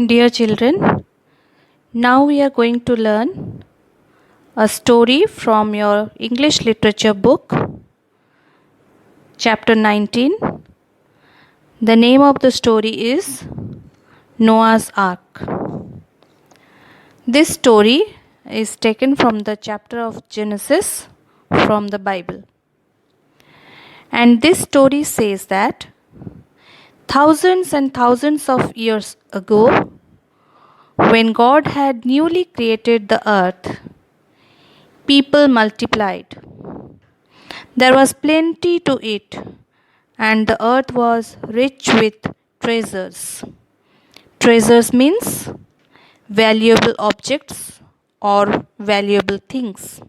Dear children, now we are going to learn a story from your English literature book, chapter 19. The name of the story is Noah's Ark. This story is taken from the chapter of Genesis from the Bible. And this story says that thousands and thousands of years ago, when God had newly created the earth, people multiplied. There was plenty to eat, and the earth was rich with treasures. Treasures means valuable objects or valuable things.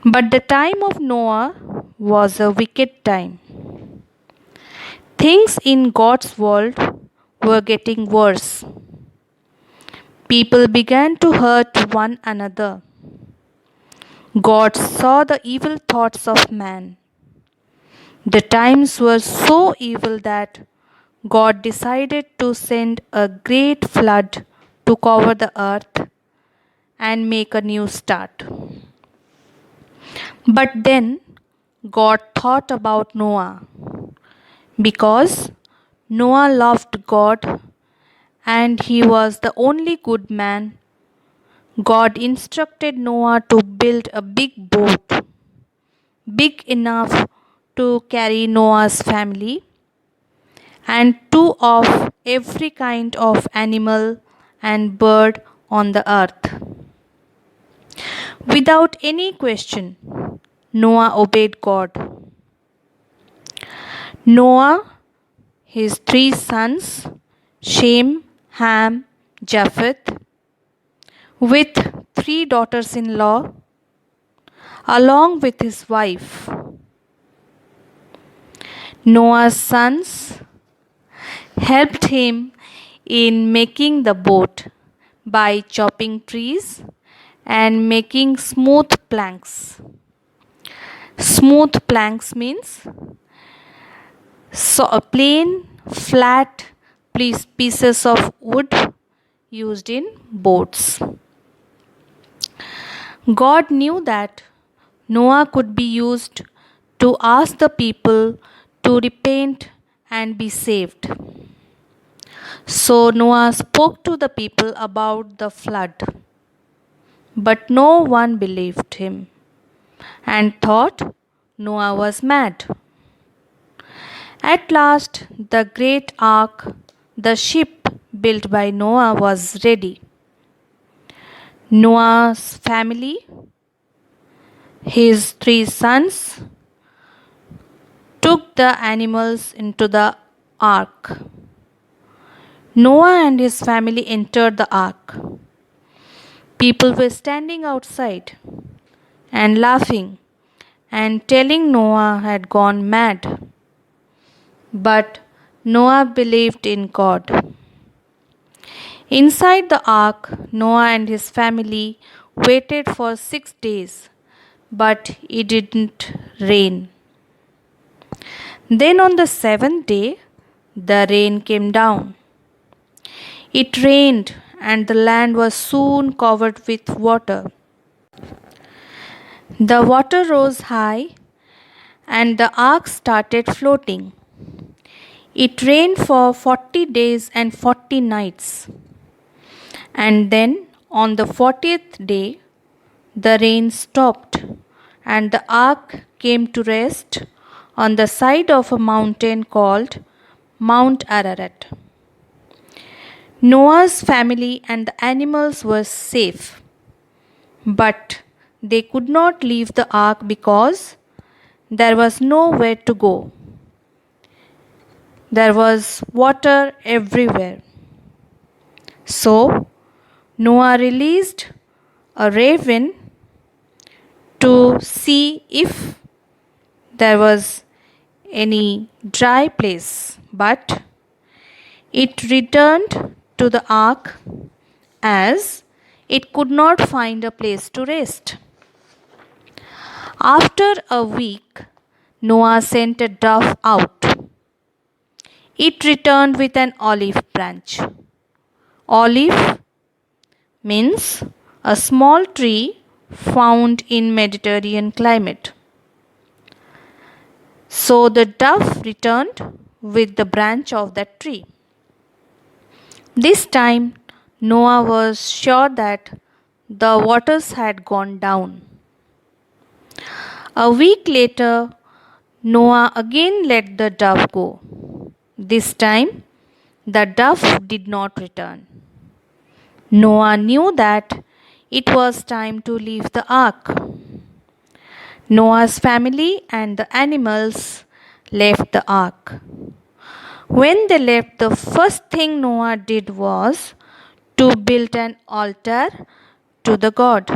But the time of Noah was a wicked time. Things in God's world were getting worse. People began to hurt one another. God saw the evil thoughts of man. The times were so evil that God decided to send a great flood to cover the earth and make a new start. But then God thought about Noah. Because Noah loved God and he was the only good man, God instructed Noah to build a big boat, big enough to carry Noah's family and two of every kind of animal and bird on the earth. Without any question, Noah obeyed God. Noah, his three sons, Shem, Ham, Japheth, with three daughters-in-law, along with his wife. Noah's sons helped him in making the boat by chopping trees and making smooth planks. Smooth planks means plain, flat pieces of wood used in boats. God knew that Noah could be used to ask the people to repent and be saved. So Noah spoke to the people about the flood. But no one believed him and thought Noah was mad. At last, the great ark, the ship built by Noah, was ready. Noah's family, his three sons, took the animals into the ark. Noah and his family entered the ark. People were standing outside and laughing and telling Noah had gone mad. But Noah believed in God. Inside the ark, Noah and his family waited for 6 days, but it didn't rain. Then on the 7th day, the rain came down. It rained, and the land was soon covered with water. The water rose high, and the ark started floating. It rained for 40 days and 40 nights. And then on the 40th day, the rain stopped, and the ark came to rest on the side of a mountain called Mount Ararat. Noah's family and the animals were safe, but they could not leave the ark because there was nowhere to go. There was water everywhere. So Noah released a raven to see if there was any dry place, but it returned to the ark as it could not find a place to rest. After a week, Noah sent a dove out. it returned with an olive branch. Olive means a small tree found in Mediterranean climate. So the dove returned with the branch of that tree. This time Noah was sure that the waters had gone down. A week later, Noah again let the dove go. This time, the dove did not return. Noah knew that it was time to leave the ark. Noah's family and the animals left the ark. When they left, the first thing Noah did was to build an altar to the God.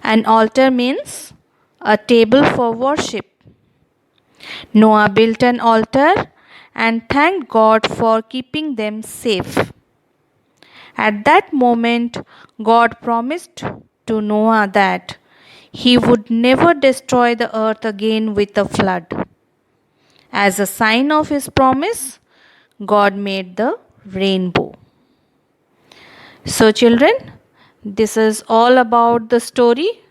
An altar means a table for worship. Noah built an altar and thanked God for keeping them safe. At that moment, God promised to Noah that he would never destroy the earth again with a flood. As a sign of his promise, God made the rainbow. So, children, this is all about the story